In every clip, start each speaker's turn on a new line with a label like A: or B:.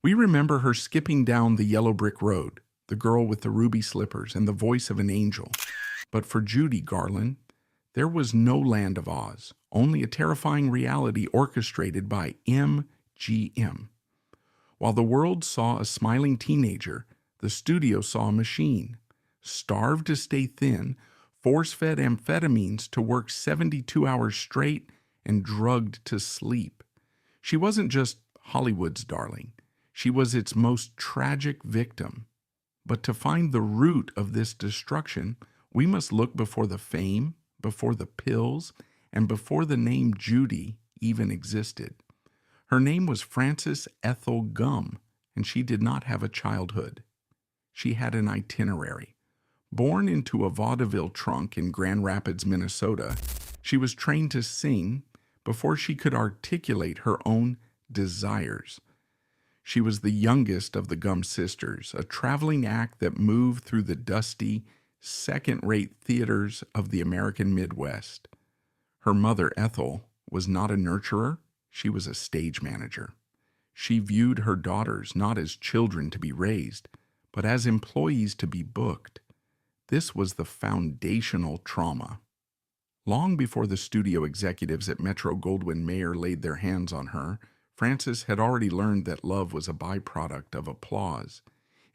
A: We remember her skipping down the yellow brick road, the girl with the ruby slippers and the voice of an angel. But for Judy Garland, there was no land of Oz, only a terrifying reality orchestrated by MGM. While the world saw a smiling teenager, the studio saw a machine, starved to stay thin, force-fed amphetamines to work 72 hours straight, and drugged to sleep. She wasn't just Hollywood's darling. She was its most tragic victim. But to find the root of this destruction, we must look before the fame, before the pills, and before the name Judy even existed. Her name was Frances Ethel Gum, and she did not have a childhood. She had an itinerary. Born into a vaudeville trunk in Grand Rapids, Minnesota, she was trained to sing before she could articulate her own desires. She was the youngest of the Gum sisters, a traveling act that moved through the dusty, second-rate theaters of the American Midwest. Her mother, Ethel, was not a nurturer, she was a stage manager. She viewed her daughters not as children to be raised, but as employees to be booked. This was the foundational trauma. Long before the studio executives at Metro-Goldwyn-Mayer laid their hands on her, Frances had already learned that love was a byproduct of applause.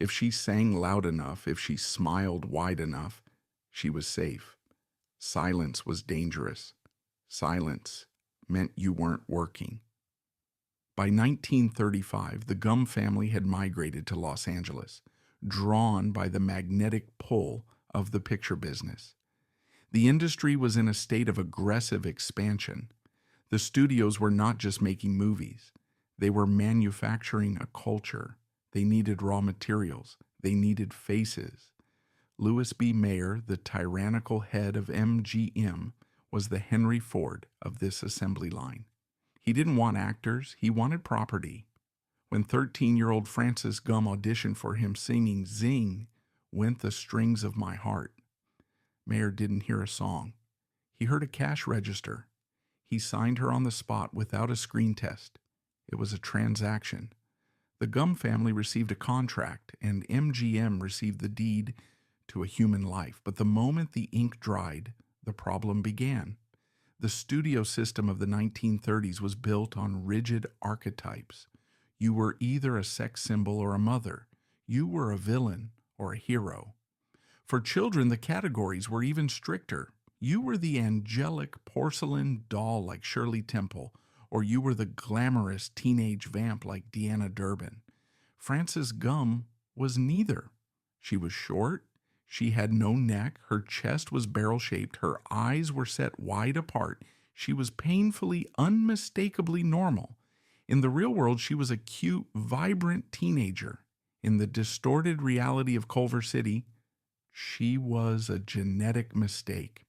A: If she sang loud enough, if she smiled wide enough, she was safe. Silence was dangerous. Silence meant you weren't working. By 1935, the Gum family had migrated to Los Angeles, drawn by the magnetic pull of the picture business. The industry was in a state of aggressive expansion. The studios were not just making movies. They were manufacturing a culture. They needed raw materials. They needed faces. Louis B. Mayer, the tyrannical head of MGM, was the Henry Ford of this assembly line. He didn't want actors. He wanted property. When 13-year-old Frances Gum auditioned for him singing "Zing Went the Strings of My Heart," Mayer didn't hear a song. He heard a cash register. He signed her on the spot without a screen test. It was a transaction. The Gum family received a contract, and MGM received the deed to a human life. But the moment the ink dried, the problem began. The studio system of the 1930s was built on rigid archetypes. You were either a sex symbol or a mother. You were a villain or a hero. For children, the categories were even stricter. You were the angelic porcelain doll like Shirley Temple, or you were the glamorous teenage vamp like Deanna Durbin. Frances Gum was neither. She was short, she had no neck, her chest was barrel-shaped, her eyes were set wide apart. She was painfully, unmistakably normal. In the real world, she was a cute, vibrant teenager. In the distorted reality of Culver City, she was a genetic mistake.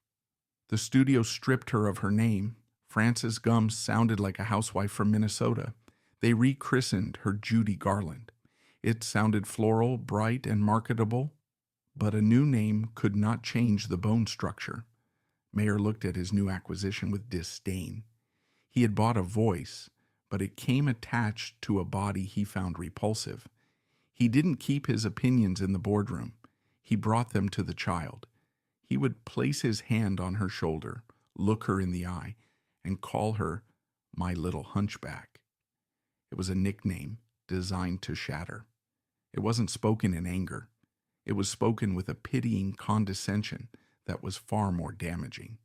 A: The studio stripped her of her name. Frances Gum sounded like a housewife from Minnesota. They rechristened her Judy Garland. It sounded floral, bright, and marketable, but a new name could not change the bone structure. Mayer looked at his new acquisition with disdain. He had bought a voice, but it came attached to a body he found repulsive. He didn't keep his opinions in the boardroom. He brought them to the child. He would place his hand on her shoulder, look her in the eye, and call her "my little hunchback." It was a nickname designed to shatter. It wasn't spoken in anger. It was spoken with a pitying condescension that was far more damaging.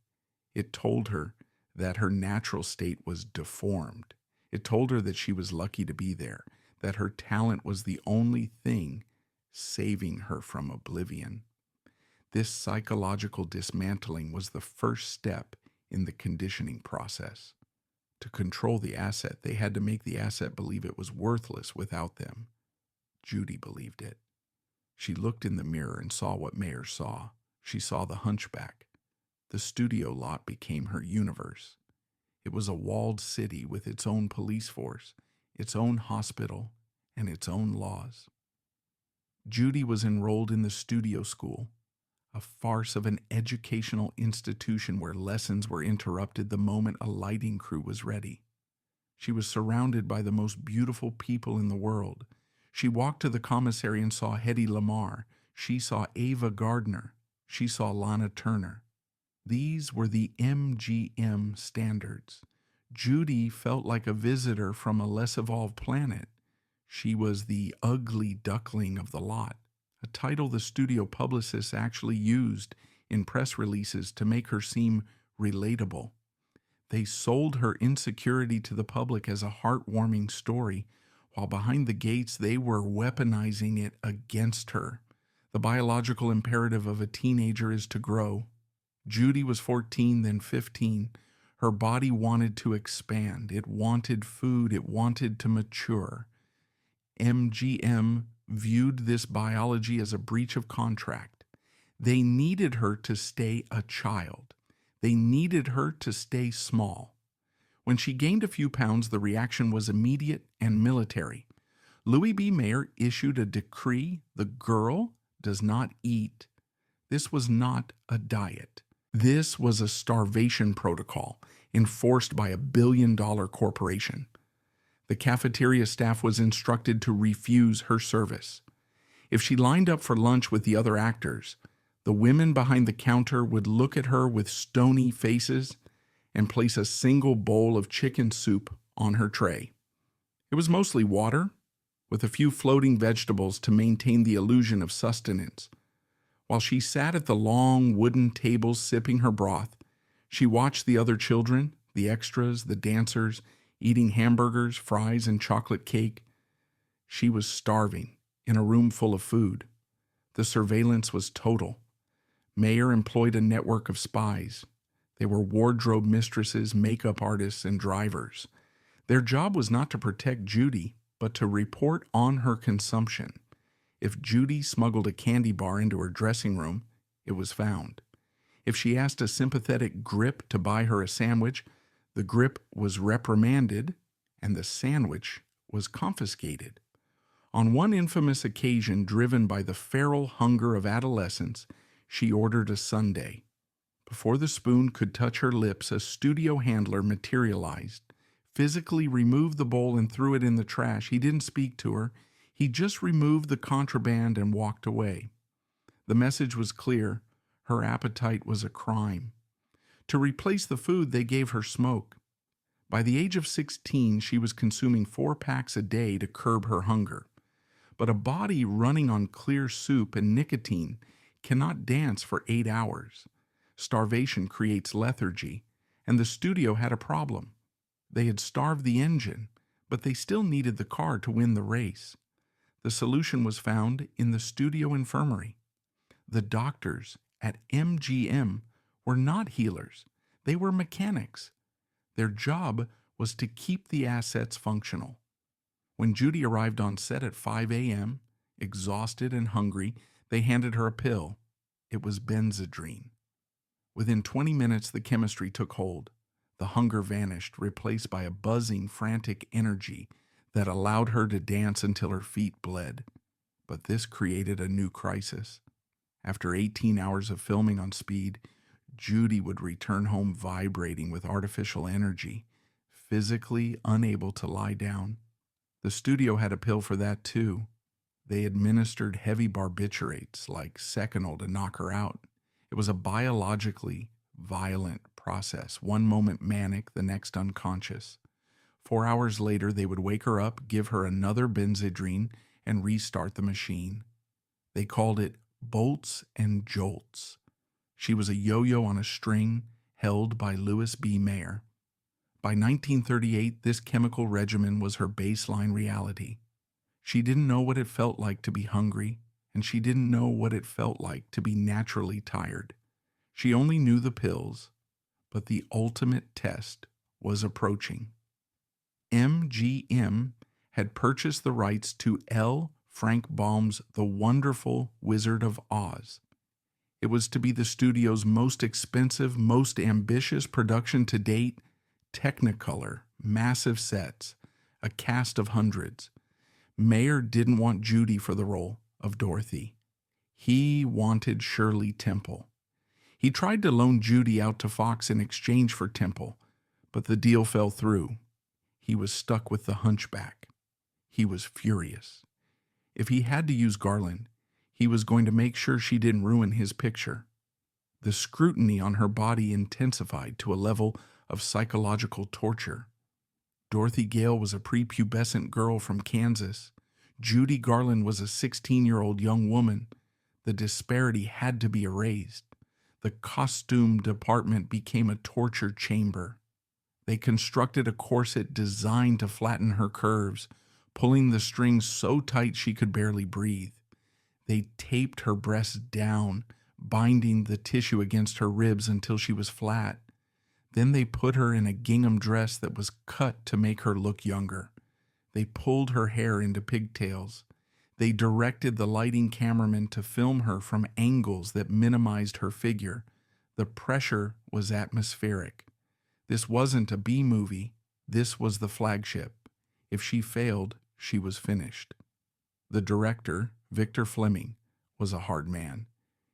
A: It told her that her natural state was deformed. It told her that she was lucky to be there, that her talent was the only thing saving her from oblivion. This psychological dismantling was the first step in the conditioning process. To control the asset, they had to make the asset believe it was worthless without them. Judy believed it. She looked in the mirror and saw what Mayer saw. She saw the hunchback. The studio lot became her universe. It was a walled city with its own police force, its own hospital, and its own laws. Judy was enrolled in the studio school, a farce of an educational institution where lessons were interrupted the moment a lighting crew was ready. She was surrounded by the most beautiful people in the world. She walked to the commissary and saw Hedy Lamarr. She saw Ava Gardner. She saw Lana Turner. These were the MGM standards. Judy felt like a visitor from a less evolved planet. She was the ugly duckling of the lot, a title the studio publicists actually used in press releases to make her seem relatable. They sold her insecurity to the public as a heartwarming story, while behind the gates they were weaponizing it against her. The biological imperative of a teenager is to grow. Judy was 14, then 15. Her body wanted to expand. It wanted food. It wanted to mature. MGM viewed this biology as a breach of contract. They needed her to stay a child. They needed her to stay small. When she gained a few pounds, the reaction was immediate and military. Louis B. Mayer issued a decree: the girl does not eat. This was not a diet. This was a starvation protocol enforced by a billion-dollar corporation. The cafeteria staff was instructed to refuse her service. If she lined up for lunch with the other actors, the women behind the counter would look at her with stony faces and place a single bowl of chicken soup on her tray. It was mostly water, with a few floating vegetables to maintain the illusion of sustenance. While she sat at the long wooden table sipping her broth, she watched the other children, the extras, the dancers, eating hamburgers, fries, and chocolate cake. She was starving in a room full of food. The surveillance was total. Mayer employed a network of spies. They were wardrobe mistresses, makeup artists, and drivers. Their job was not to protect Judy, but to report on her consumption. If Judy smuggled a candy bar into her dressing room, it was found. If she asked a sympathetic grip to buy her a sandwich, the grip was reprimanded and the sandwich was confiscated. On one infamous occasion, driven by the feral hunger of adolescence, she ordered a sundae. Before the spoon could touch her lips, a studio handler materialized, physically removed the bowl and threw it in the trash. He didn't speak to her. He just removed the contraband and walked away. The message was clear. Her appetite was a crime. To replace the food, they gave her smoke. By the age of 16, she was consuming 4 packs a day to curb her hunger. But a body running on clear soup and nicotine cannot dance for 8 hours. Starvation creates lethargy, and the studio had a problem. They had starved the engine, but they still needed the car to win the race. The solution was found in the studio infirmary. The doctors at MGM were not healers. They were mechanics. Their job was to keep the assets functional. When Judy arrived on set at 5 a.m., exhausted and hungry, they handed her a pill. It was Benzedrine. Within 20 minutes, the chemistry took hold. The hunger vanished, replaced by a buzzing, frantic energy that allowed her to dance until her feet bled. But this created a new crisis. After 18 hours of filming on speed, Judy would return home vibrating with artificial energy, physically unable to lie down. The studio had a pill for that too. They administered heavy barbiturates like Seconal to knock her out. It was a biologically violent process, one moment manic, the next unconscious. 4 hours later, they would wake her up, give her another Benzedrine, and restart the machine. They called it bolts and jolts. She was a yo-yo on a string held by Louis B. Mayer. By 1938, this chemical regimen was her baseline reality. She didn't know what it felt like to be hungry, and she didn't know what it felt like to be naturally tired. She only knew the pills, but the ultimate test was approaching. MGM had purchased the rights to L. Frank Baum's The Wonderful Wizard of Oz. It was to be the studio's most expensive, most ambitious production to date, Technicolor, massive sets, a cast of hundreds. Mayer didn't want Judy for the role of Dorothy. He wanted Shirley Temple. He tried to loan Judy out to Fox in exchange for Temple, but the deal fell through. He was stuck with the hunchback. He was furious. If he had to use Garland, he was going to make sure she didn't ruin his picture. The scrutiny on her body intensified to a level of psychological torture. Dorothy Gale was a prepubescent girl from Kansas. Judy Garland was a 16-year-old young woman. The disparity had to be erased. The costume department became a torture chamber. They constructed a corset designed to flatten her curves, pulling the strings so tight she could barely breathe. They taped her breasts down, binding the tissue against her ribs until she was flat. Then they put her in a gingham dress that was cut to make her look younger. They pulled her hair into pigtails. They directed the lighting cameraman to film her from angles that minimized her figure. The pressure was atmospheric. This wasn't a B movie. This was the flagship. If she failed, she was finished. The director, Victor Fleming, was a hard man.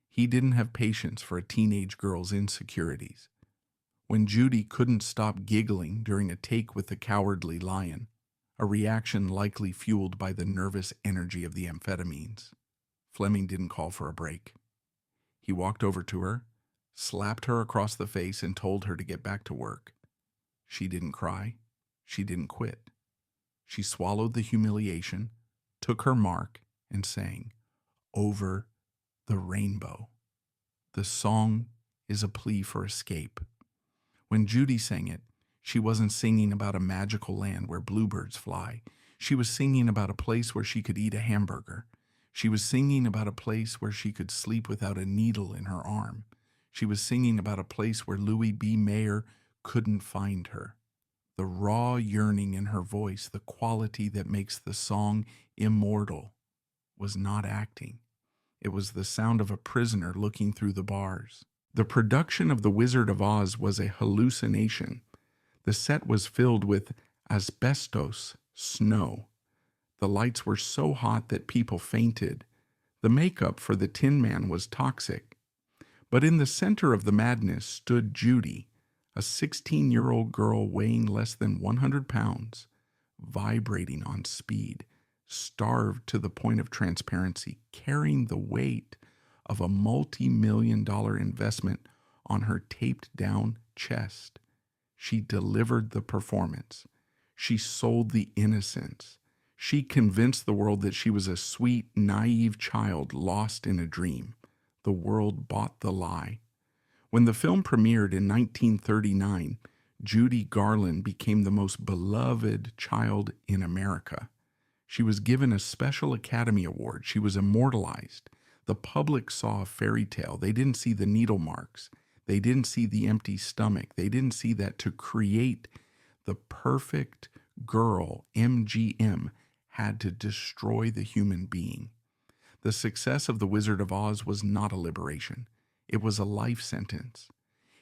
A: He didn't have patience for a teenage girl's insecurities. When Judy couldn't stop giggling during a take with the cowardly lion, a reaction likely fueled by the nervous energy of the amphetamines, Fleming didn't call for a break. He walked over to her, slapped her across the face, and told her to get back to work. She didn't cry. She didn't quit. She swallowed the humiliation, took her mark, and sang, "Over the Rainbow." The song is a plea for escape. When Judy sang it, she wasn't singing about a magical land where bluebirds fly. She was singing about a place where she could eat a hamburger. She was singing about a place where she could sleep without a needle in her arm. She was singing about a place where Louis B. Mayer couldn't find her. The raw yearning in her voice, the quality that makes the song immortal, was not acting. It was the sound of a prisoner looking through the bars. The production of The Wizard of Oz was a hallucination. The set was filled with asbestos snow. The lights were so hot that people fainted. The makeup for the Tin Man was toxic. But in the center of the madness stood Judy, a 16-year-old girl weighing less than 100 pounds, vibrating on speed, starved to the point of transparency, carrying the weight of a multi-million-dollar investment on her taped-down chest. She delivered the performance. She sold the innocence. She convinced the world that she was a sweet, naive child lost in a dream. The world bought the lie. When the film premiered in 1939, Judy Garland became the most beloved child in America. She was given a special Academy Award. She was immortalized. The public saw a fairy tale. They didn't see the needle marks. They didn't see the empty stomach. They didn't see that to create the perfect girl, MGM, had to destroy the human being. The success of The Wizard of Oz was not a liberation. It was a life sentence.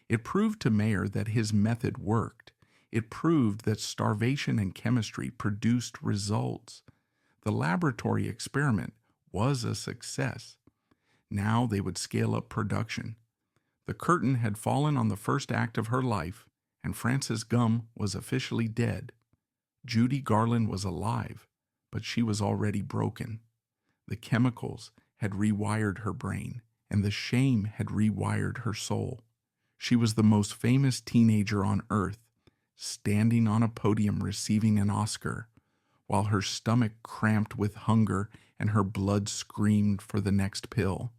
A: It proved to Mayer that his method worked. It proved that starvation and chemistry produced results. The laboratory experiment was a success. Now they would scale up production. The curtain had fallen on the first act of her life, and Frances Gumm was officially dead. Judy Garland was alive, but she was already broken. The chemicals had rewired her brain, and the shame had rewired her soul. She was the most famous teenager on earth, standing on a podium receiving an Oscar, while her stomach cramped with hunger and her blood screamed for the next pill.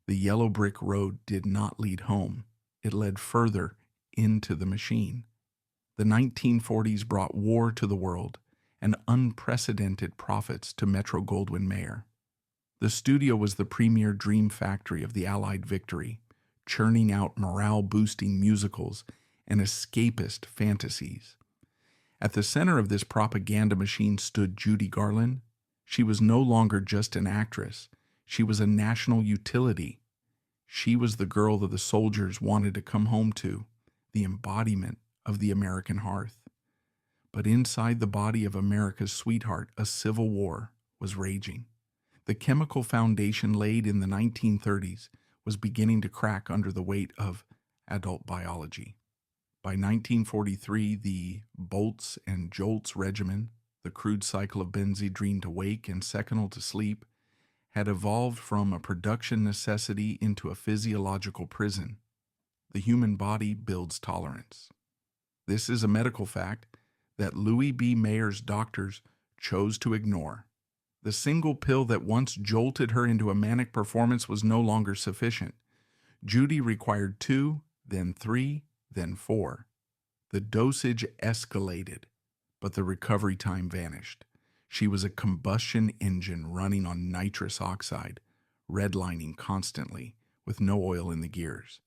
A: The yellow brick road did not lead home. It led further into the machine. The 1940s brought war to the world and unprecedented profits to Metro-Goldwyn-Mayer. The studio was the premier dream factory of the Allied victory, churning out morale-boosting musicals and escapist fantasies. At the center of this propaganda machine stood Judy Garland. She was no longer just an actress. She was a national utility. She was the girl that the soldiers wanted to come home to, the embodiment of the American hearth. But inside the body of America's sweetheart, a civil war was raging. The chemical foundation laid in the 1930s was beginning to crack under the weight of adult biology. By 1943, the Bolts and Jolts regimen, the crude cycle of benzedrine to wake and seconal to sleep, had evolved from a production necessity into a physiological prison. The human body builds tolerance. This is a medical fact that Louis B. Mayer's doctors chose to ignore. The single pill that once jolted her into a manic performance was no longer sufficient. Judy required 2, then 3, then 4. The dosage escalated, but the recovery time vanished. She was a combustion engine running on nitrous oxide, redlining constantly, with no oil in the gears.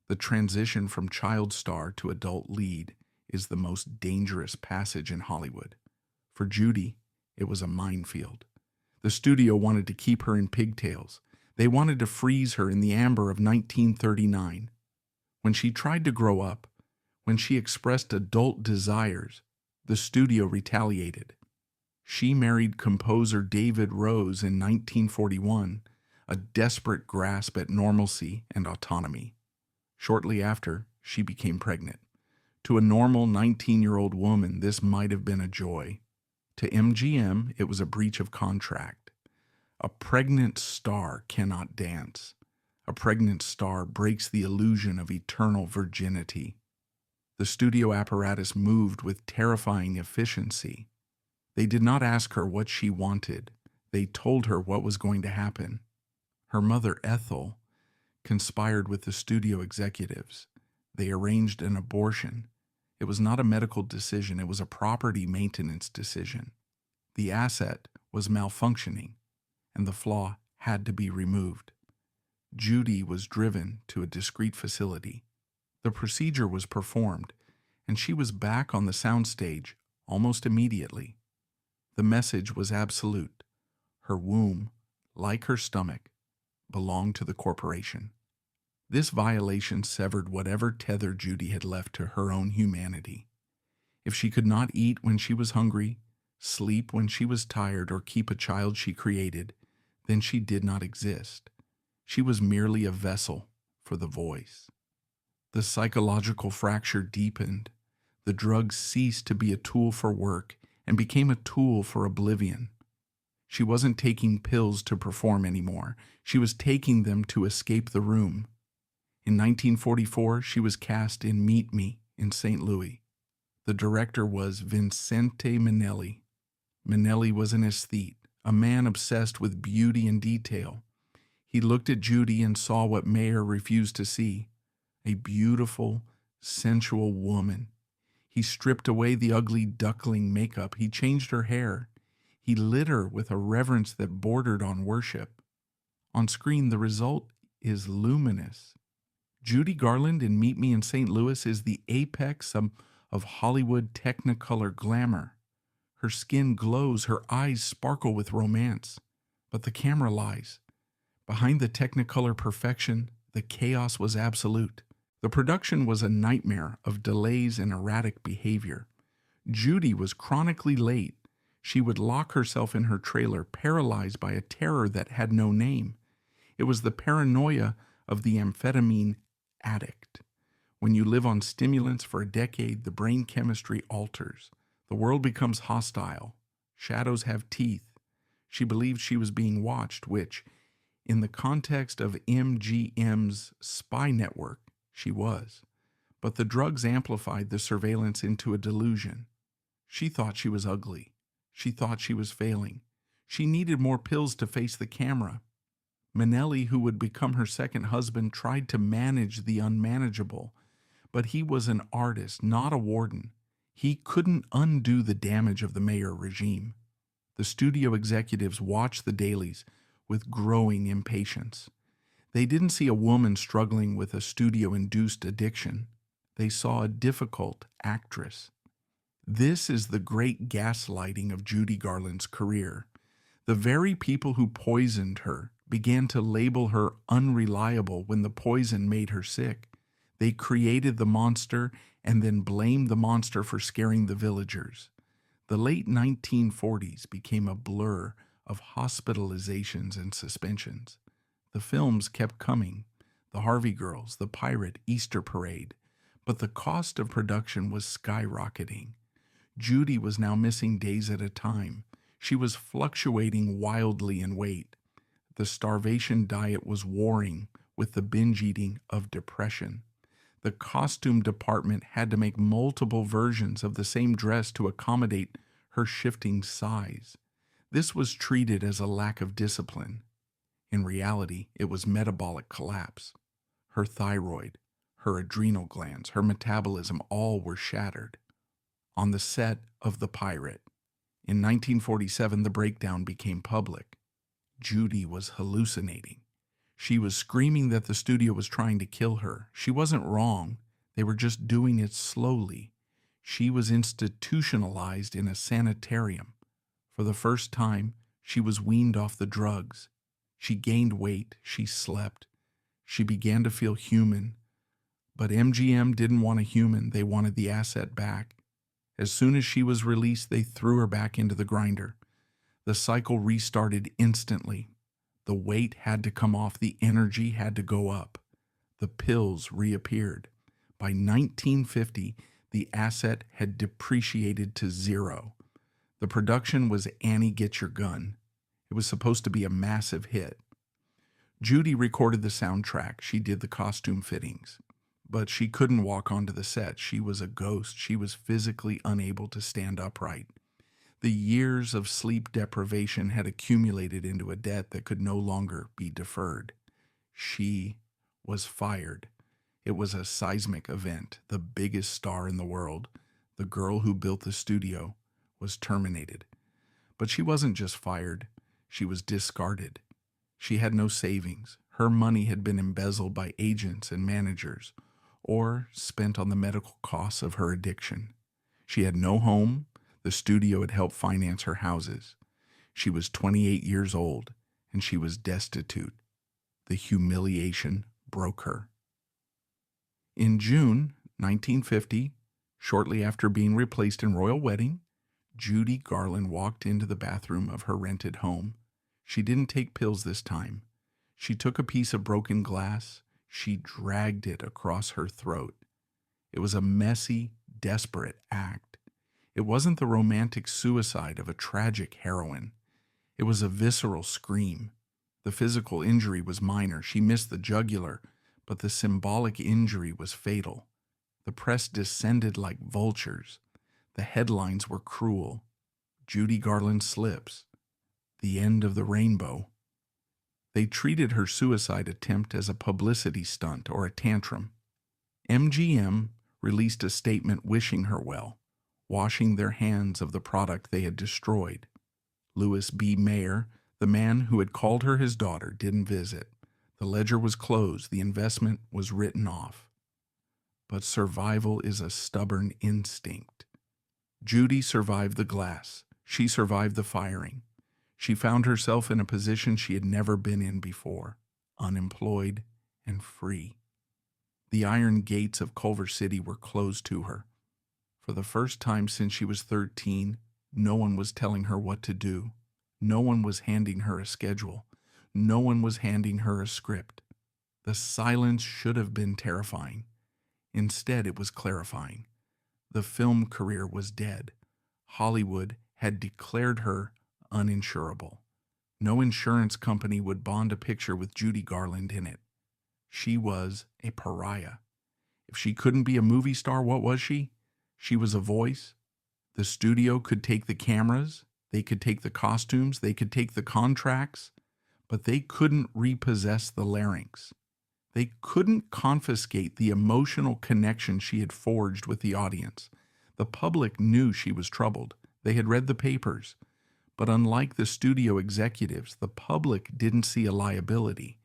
A: The transition from child star to adult lead is the most dangerous passage in Hollywood. For Judy, it was a minefield. The studio wanted to keep her in pigtails. They wanted to freeze her in the amber of 1939. When she tried to grow up, when she expressed adult desires, the studio retaliated. She married composer David Rose in 1941, a desperate grasp at normalcy and autonomy. Shortly after, she became pregnant. To a normal 19-year-old woman, this might have been a joy. To MGM, it was a breach of contract. A pregnant star cannot dance. A pregnant star breaks the illusion of eternal virginity. The studio apparatus moved with terrifying efficiency. They did not ask her what she wanted. They told her what was going to happen. Her mother, Ethel, conspired with the studio executives. They arranged an abortion. It was not a medical decision, it was a property maintenance decision. The asset was malfunctioning, and the flaw had to be removed. Judy was driven to a discreet facility. The procedure was performed, and she was back on the soundstage almost immediately. The message was absolute. Her womb, like her stomach, belonged to the corporation. This violation severed whatever tether Judy had left to her own humanity. If she could not eat when she was hungry, sleep when she was tired, or keep a child she created, then she did not exist. She was merely a vessel for the voice. The psychological fracture deepened. The drug ceased to be a tool for work and became a tool for oblivion. She wasn't taking pills to perform anymore. She was taking them to escape the room. In 1944, she was cast in Meet Me in St. Louis. The director was Vincente Minnelli. Minnelli was an aesthete, a man obsessed with beauty and detail. He looked at Judy and saw what Mayer refused to see, a beautiful, sensual woman. He stripped away the ugly duckling makeup. He changed her hair. He lit her with a reverence that bordered on worship. On screen, the result is luminous. Judy Garland in Meet Me in St. Louis is the apex of Hollywood technicolor glamour. Her skin glows, her eyes sparkle with romance. But the camera lies. Behind the technicolor perfection, the chaos was absolute. The production was a nightmare of delays and erratic behavior. Judy was chronically late. She would lock herself in her trailer, paralyzed by a terror that had no name. It was the paranoia of the amphetamine addict. When you live on stimulants for a decade, the brain chemistry alters. The world becomes hostile. Shadows have teeth. She believed she was being watched, which, in the context of MGM's spy network, she was. But the drugs amplified the surveillance into a delusion. She thought she was ugly. She thought she was failing. She needed more pills to face the camera. Minnelli, who would become her second husband, tried to manage the unmanageable, but he was an artist, not a warden. He couldn't undo the damage of the Mayer regime. The studio executives watched the dailies with growing impatience. They didn't see a woman struggling with a studio-induced addiction. They saw a difficult actress. This is the great gaslighting of Judy Garland's career. The very people who poisoned her began to label her unreliable when the poison made her sick. They created the monster and then blamed the monster for scaring the villagers. The late 1940s became a blur of hospitalizations and suspensions. The films kept coming, The Harvey Girls, The Pirate, Easter Parade, but the cost of production was skyrocketing. Judy was now missing days at a time. She was fluctuating wildly in weight. The starvation diet was warring with the binge eating of depression. The costume department had to make multiple versions of the same dress to accommodate her shifting size. This was treated as a lack of discipline. In reality, it was metabolic collapse. Her thyroid, her adrenal glands, her metabolism, all were shattered. On the set of The Pirate, in 1947, the breakdown became public. Judy was hallucinating. She was screaming that the studio was trying to kill her. She wasn't wrong. They were just doing it slowly. She was institutionalized in a sanitarium. For the first time, she was weaned off the drugs. She gained weight. She slept. She began to feel human. But MGM didn't want a human. They wanted the asset back. As soon as she was released, they threw her back into the grinder. The cycle restarted instantly. The weight had to come off. The energy had to go up. The pills reappeared. By 1950, the asset had depreciated to zero. The production was Annie Get Your Gun. It was supposed to be a massive hit. Judy recorded the soundtrack. She did the costume fittings. But she couldn't walk onto the set. She was a ghost. She was physically unable to stand upright. The years of sleep deprivation had accumulated into a debt that could no longer be deferred. She was fired. It was a seismic event. The biggest star in the world, the girl who built the studio, was terminated. But she wasn't just fired. She was discarded. She had no savings. Her money had been embezzled by agents and managers, or spent on the medical costs of her addiction. She had no home. The studio had helped finance her houses. She was 28 years old, and she was destitute. The humiliation broke her. In June 1950, shortly after being replaced in Royal Wedding, Judy Garland walked into the bathroom of her rented home. She didn't take pills this time. She took a piece of broken glass. She dragged it across her throat. It was a messy, desperate act. It wasn't the romantic suicide of a tragic heroine. It was a visceral scream. The physical injury was minor. She missed the jugular, but the symbolic injury was fatal. The press descended like vultures. The headlines were cruel. Judy Garland slips. The end of the rainbow. They treated her suicide attempt as a publicity stunt or a tantrum. MGM released a statement wishing her well, washing their hands of the product they had destroyed. Louis B. Mayer, the man who had called her his daughter, didn't visit. The ledger was closed. The investment was written off. But survival is a stubborn instinct. Judy survived the glass. She survived the firing. She found herself in a position she had never been in before, unemployed and free. The iron gates of Culver City were closed to her. For the first time since she was 13, no one was telling her what to do. No one was handing her a schedule. No one was handing her a script. The silence should have been terrifying. Instead, it was clarifying. The film career was dead. Hollywood had declared her uninsurable. No insurance company would bond a picture with Judy Garland in it. She was a pariah. If she couldn't be a movie star, what was she? She was a voice. The studio could take the cameras, they could take the costumes, they could take the contracts, but they couldn't repossess the larynx. They couldn't confiscate the emotional connection she had forged with the audience. The public knew she was troubled. They had read the papers. But unlike the studio executives, the public didn't see a liability.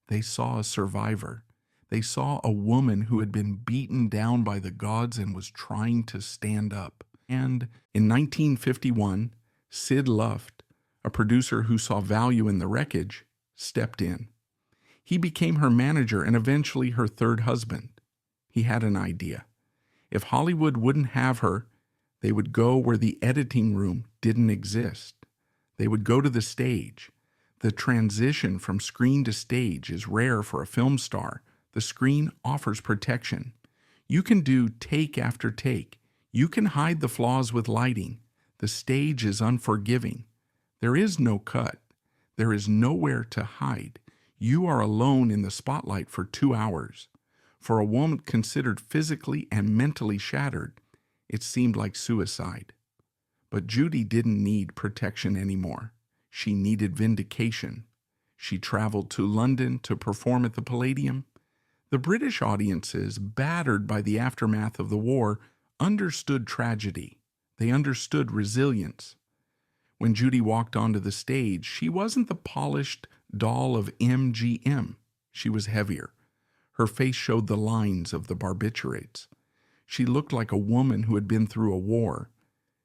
A: They saw a survivor. They saw a woman who had been beaten down by the gods and was trying to stand up. And in 1951, Sid Luft, a producer who saw value in the wreckage, stepped in. He became her manager and eventually her third husband. He had an idea. If Hollywood wouldn't have her, they would go where the editing room didn't exist. They would go to the stage. The transition from screen to stage is rare for a film star. The screen offers protection. You can do take after take. You can hide the flaws with lighting. The stage is unforgiving. There is no cut. There is nowhere to hide. You are alone in the spotlight for 2 hours. For a woman considered physically and mentally shattered, it seemed like suicide. But Judy didn't need protection anymore. She needed vindication. She traveled to London to perform at the Palladium. The British audiences, battered by the aftermath of the war, understood tragedy. They understood resilience. When Judy walked onto the stage, she wasn't the polished doll of MGM. She was heavier. Her face showed the lines of the barbiturates. She looked like a woman who had been through a war.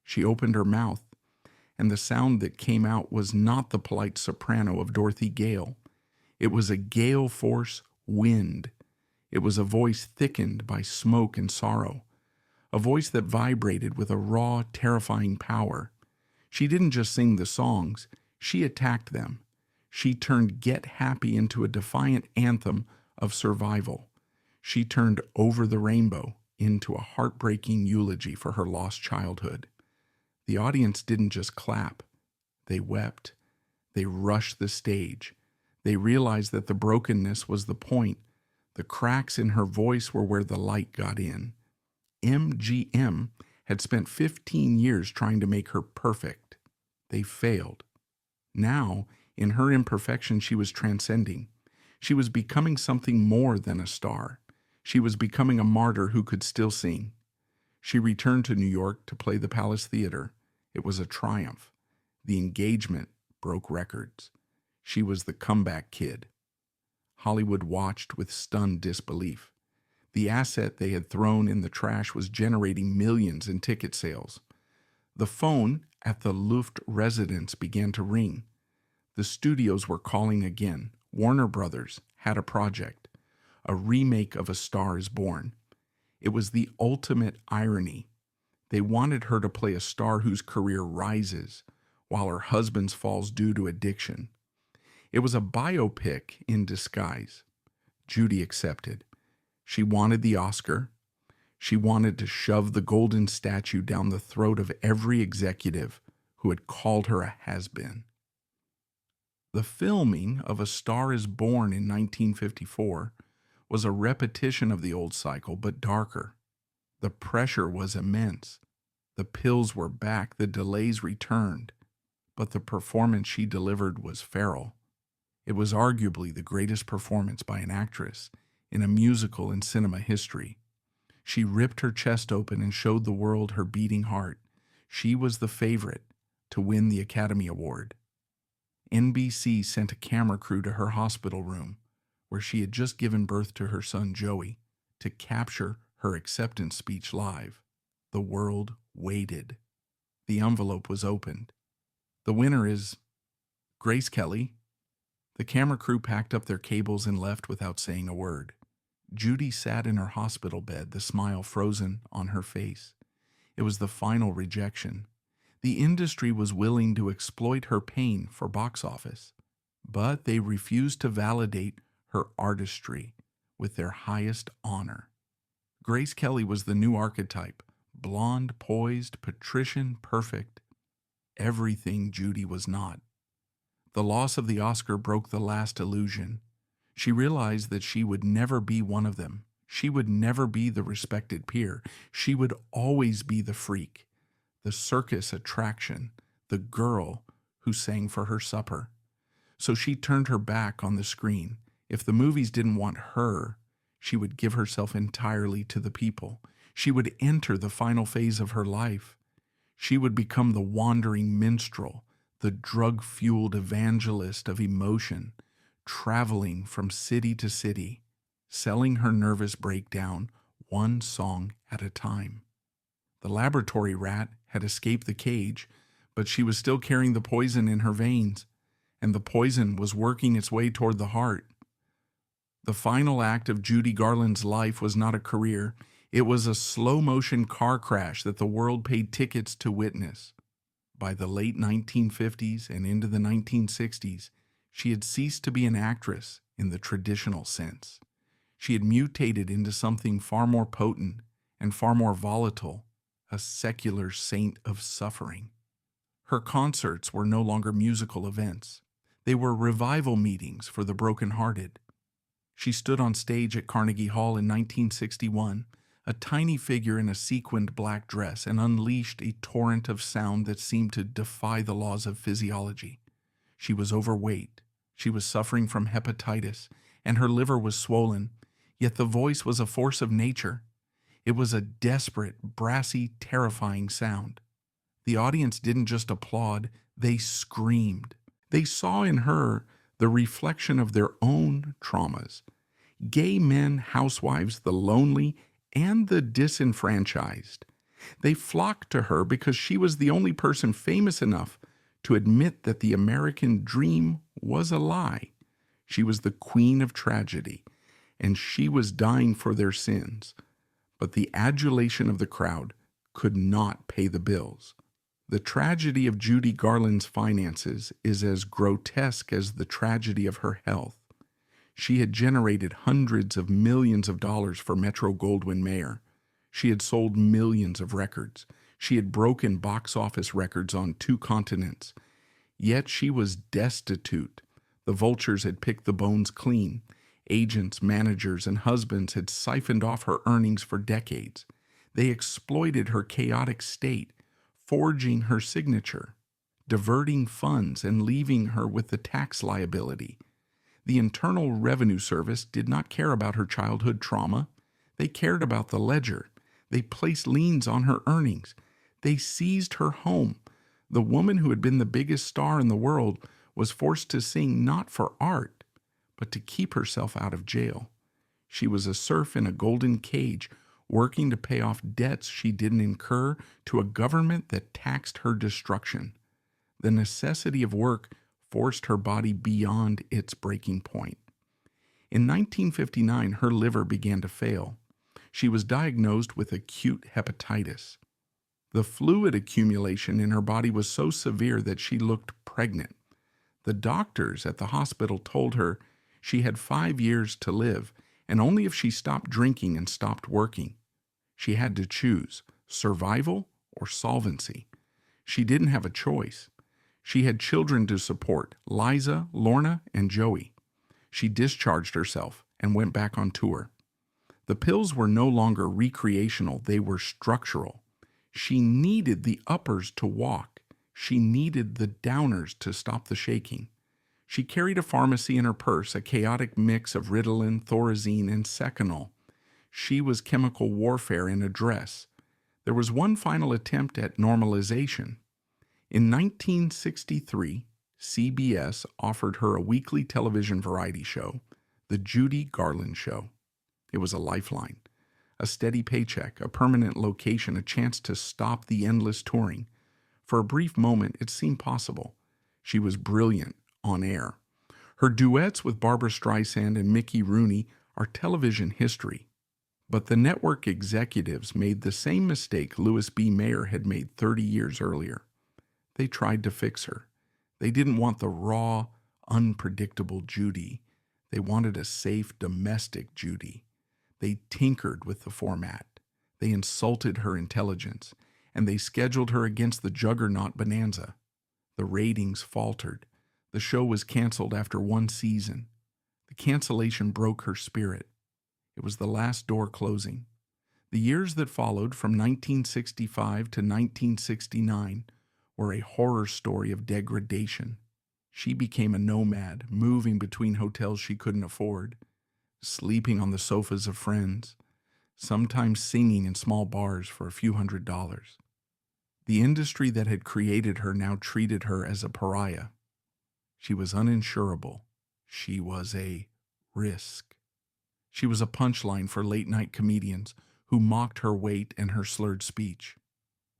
A: She opened her mouth, and the sound that came out was not the polite soprano of Dorothy Gale. It was a gale force wind. It was a voice thickened by smoke and sorrow, a voice that vibrated with a raw, terrifying power. She didn't just sing the songs, she attacked them. She turned Get Happy into a defiant anthem of survival. She turned Over the Rainbow into a heartbreaking eulogy for her lost childhood. The audience didn't just clap. They wept. They rushed the stage. They realized that the brokenness was the point. The cracks in her voice were where the light got in. MGM had spent 15 years trying to make her perfect. They failed. Now, in her imperfection, she was transcending. She was becoming something more than a star. She was becoming a martyr who could still sing. She returned to New York to play the Palace Theater. It was a triumph. The engagement broke records. She was the comeback kid. Hollywood watched with stunned disbelief. The asset they had thrown in the trash was generating millions in ticket sales. The phone at the Luft residence began to ring. The studios were calling again. Warner Brothers had a project, a remake of A Star is Born. It was the ultimate irony. They wanted her to play a star whose career rises while her husband's falls due to addiction. It was a biopic in disguise. Judy accepted. She wanted the Oscar. She wanted to shove the golden statue down the throat of every executive who had called her a has-been. The filming of A Star is Born in 1954 was a repetition of the old cycle, but darker. The pressure was immense. The pills were back, the delays returned, but the performance she delivered was feral. It was arguably the greatest performance by an actress in a musical in cinema history. She ripped her chest open and showed the world her beating heart. She was the favorite to win the Academy Award. NBC sent a camera crew to her hospital room, where she had just given birth to her son Joey, to capture her acceptance speech live. The world waited. The envelope was opened. The winner is Grace Kelly. The camera crew packed up their cables and left without saying a word. Judy sat in her hospital bed, the smile frozen on her face. It was the final rejection. The industry was willing to exploit her pain for box office, but they refused to validate her artistry with their highest honor. Grace Kelly was the new archetype, blonde, poised, patrician, perfect. Everything Judy was not. The loss of the Oscar broke the last illusion. She realized that she would never be one of them. She would never be the respected peer. She would always be the freak, the circus attraction, the girl who sang for her supper. So she turned her back on the screen. If the movies didn't want her, she would give herself entirely to the people. She would enter the final phase of her life. She would become the wandering minstrel, the drug-fueled evangelist of emotion, traveling from city to city, selling her nervous breakdown one song at a time. The laboratory rat had escaped the cage, but she was still carrying the poison in her veins, and the poison was working its way toward the heart. The final act of Judy Garland's life was not a career. It was a slow-motion car crash that the world paid tickets to witness. By the late 1950s and into the 1960s, she had ceased to be an actress in the traditional sense. She had mutated into something far more potent and far more volatile, a secular saint of suffering. Her concerts were no longer musical events. They were revival meetings for the brokenhearted. She stood on stage at Carnegie Hall in 1961, a tiny figure in a sequined black dress, and unleashed a torrent of sound that seemed to defy the laws of physiology. She was overweight. She was suffering from hepatitis, and her liver was swollen, yet the voice was a force of nature. It was a desperate, brassy, terrifying sound. The audience didn't just applaud, they screamed. They saw in her the reflection of their own traumas. Gay men, housewives, the lonely, and the disenfranchised. They flocked to her because she was the only person famous enough to admit that the American dream was a lie. She was the queen of tragedy, and she was dying for their sins. But the adulation of the crowd could not pay the bills. The tragedy of Judy Garland's finances is as grotesque as the tragedy of her health. She had generated hundreds of millions of dollars for Metro-Goldwyn-Mayer. She had sold millions of records. She had broken box office records on 2 continents. Yet she was destitute. The vultures had picked the bones clean. Agents, managers, and husbands had siphoned off her earnings for decades. They exploited her chaotic state, forging her signature, diverting funds, and leaving her with the tax liability. The Internal Revenue Service did not care about her childhood trauma. They cared about the ledger. They placed liens on her earnings. They seized her home. The woman who had been the biggest star in the world was forced to sing not for art, but to keep herself out of jail. She was a serf in a golden cage, working to pay off debts she didn't incur to a government that taxed her destruction. The necessity of work forced her body beyond its breaking point. In 1959, her liver began to fail. She was diagnosed with acute hepatitis. The fluid accumulation in her body was so severe that she looked pregnant. The doctors at the hospital told her she had 5 years to live, and only if she stopped drinking and stopped working. She had to choose survival or solvency. She didn't have a choice. She had children to support, Liza, Lorna, and Joey. She discharged herself and went back on tour. The pills were no longer recreational, they were structural. She needed the uppers to walk. She needed the downers to stop the shaking. She carried a pharmacy in her purse, a chaotic mix of Ritalin, Thorazine, and Seconal. She was chemical warfare in a dress. There was one final attempt at normalization. In 1963, CBS offered her a weekly television variety show, The Judy Garland Show. It was a lifeline, a steady paycheck, a permanent location, a chance to stop the endless touring. For a brief moment, it seemed possible. She was brilliant on air. Her duets with Barbra Streisand and Mickey Rooney are television history. But the network executives made the same mistake Louis B. Mayer had made 30 years earlier. They tried to fix her. They didn't want the raw, unpredictable Judy. They wanted a safe, domestic Judy. They tinkered with the format. They insulted her intelligence, and they scheduled her against the juggernaut Bonanza. The ratings faltered. The show was canceled after 1 season. The cancellation broke her spirit. It was the last door closing. The years that followed, from 1965 to 1969, were a horror story of degradation. She became a nomad, moving between hotels she couldn't afford, sleeping on the sofas of friends, sometimes singing in small bars for a few $100s. The industry that had created her now treated her as a pariah. She was uninsurable. She was a risk. She was a punchline for late-night comedians who mocked her weight and her slurred speech.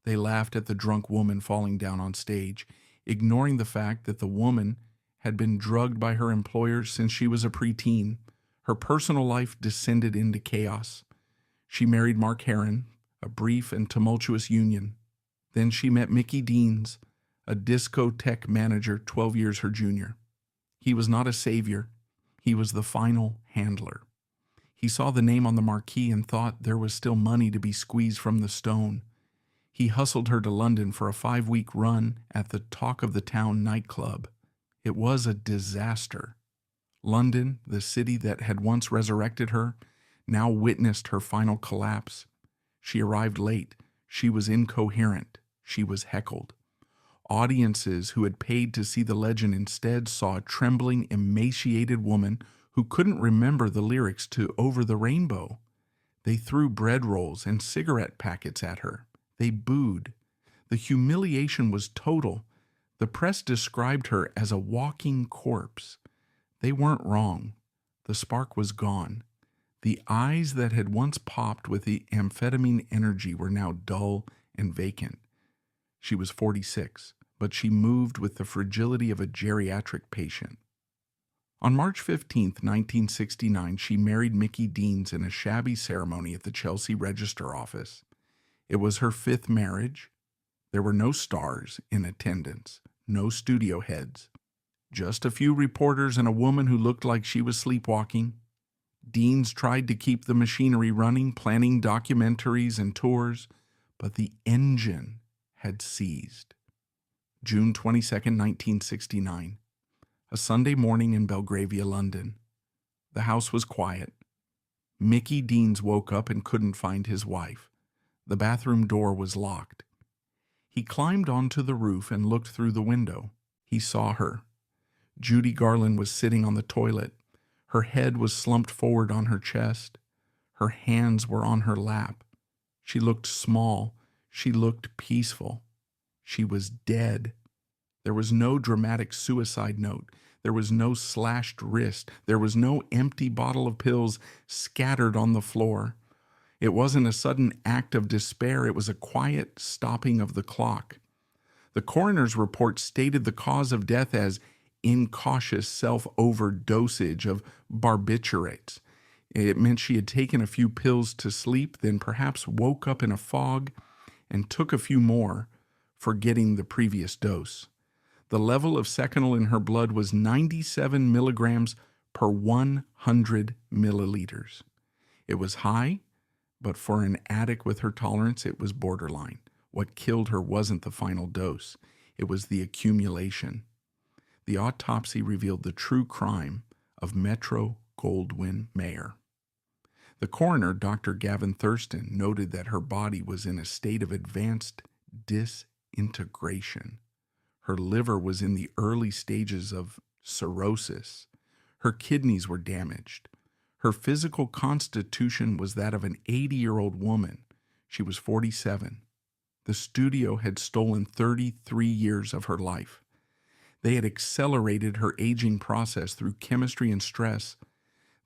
A: They laughed at the drunk woman falling down on stage, ignoring the fact that the woman had been drugged by her employers since she was a preteen. Her personal life descended into chaos. She married Mark Herron, a brief and tumultuous union. Then she met Mickey Deans, a discotheque manager 12 years her junior. He was not a savior. He was the final handler. He saw the name on the marquee and thought there was still money to be squeezed from the stone. He hustled her to London for a 5-week run at the Talk of the Town nightclub. It was a disaster. London, the city that had once resurrected her, now witnessed her final collapse. She arrived late. She was incoherent. She was heckled. Audiences who had paid to see the legend instead saw a trembling, emaciated woman who couldn't remember the lyrics to Over the Rainbow. They threw bread rolls and cigarette packets at her. They booed. The humiliation was total. The press described her as a walking corpse. They weren't wrong. The spark was gone. The eyes that had once popped with the amphetamine energy were now dull and vacant. She was 46, but she moved with the fragility of a geriatric patient. On March 15, 1969, she married Mickey Deans in a shabby ceremony at the Chelsea Register office. It was her 5th marriage. There were no stars in attendance, no studio heads. Just a few reporters and a woman who looked like she was sleepwalking. Deans tried to keep the machinery running, planning documentaries and tours, but the engine had seized. June 22, 1969. A Sunday morning in Belgravia, London. The house was quiet. Mickey Deans woke up and couldn't find his wife. The bathroom door was locked. He climbed onto the roof and looked through the window. He saw her. Judy Garland was sitting on the toilet. Her head was slumped forward on her chest. Her hands were on her lap. She looked small. She looked peaceful. She was dead. There was no dramatic suicide note. There was no slashed wrist. There was no empty bottle of pills scattered on the floor. It wasn't a sudden act of despair. It was a quiet stopping of the clock. The coroner's report stated the cause of death as incautious self-overdosage of barbiturates. It meant she had taken a few pills to sleep, then perhaps woke up in a fog and took a few more, forgetting the previous dose. The level of seconal in her blood was 97 milligrams per 100 milliliters. It was high, but for an addict with her tolerance, it was borderline. What killed her wasn't the final dose. It was the accumulation. The autopsy revealed the true crime of Metro Goldwyn Mayer. The coroner, Dr. Gavin Thurston, noted that her body was in a state of advanced disintegration. Her liver was in the early stages of cirrhosis. Her kidneys were damaged. Her physical constitution was that of an 80-year-old woman. She was 47. The studio had stolen 33 years of her life. They had accelerated her aging process through chemistry and stress.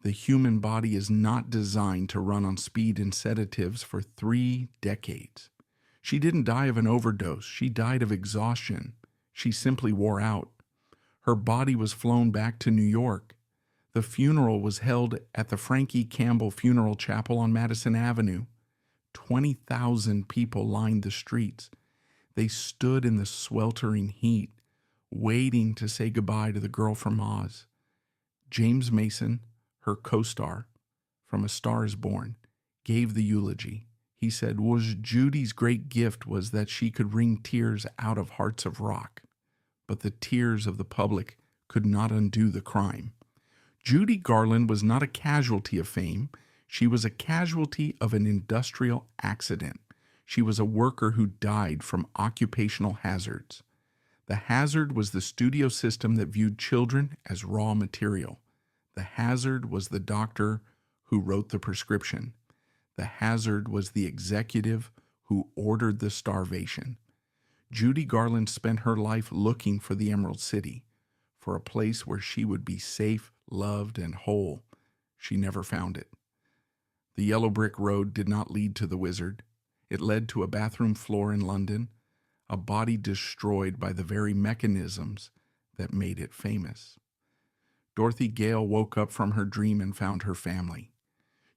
A: The human body is not designed to run on speed and sedatives for 3 decades. She didn't die of an overdose. She died of exhaustion. She simply wore out. Her body was flown back to New York. The funeral was held at the Frankie Campbell Funeral Chapel on Madison Avenue. 20,000 people lined the streets. They stood in the sweltering heat, waiting to say goodbye to the girl from Oz. James Mason, her co-star from A Star is Born, gave the eulogy. He said, Judy's great gift was that she could wring tears out of hearts of rock, but the tears of the public could not undo the crime. Judy Garland was not a casualty of fame. She was a casualty of an industrial accident. She was a worker who died from occupational hazards. The hazard was the studio system that viewed children as raw material. The hazard was the doctor who wrote the prescription. The hazard was the executive who ordered the starvation. Judy Garland spent her life looking for the Emerald City, for a place where she would be safe, loved, and whole. She never found it. The yellow brick road did not lead to the wizard. It led to a bathroom floor in London, a body destroyed by the very mechanisms that made it famous. Dorothy Gale woke up from her dream and found her family.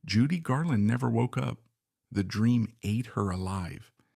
A: Judy Garland never woke up. The dream ate her alive.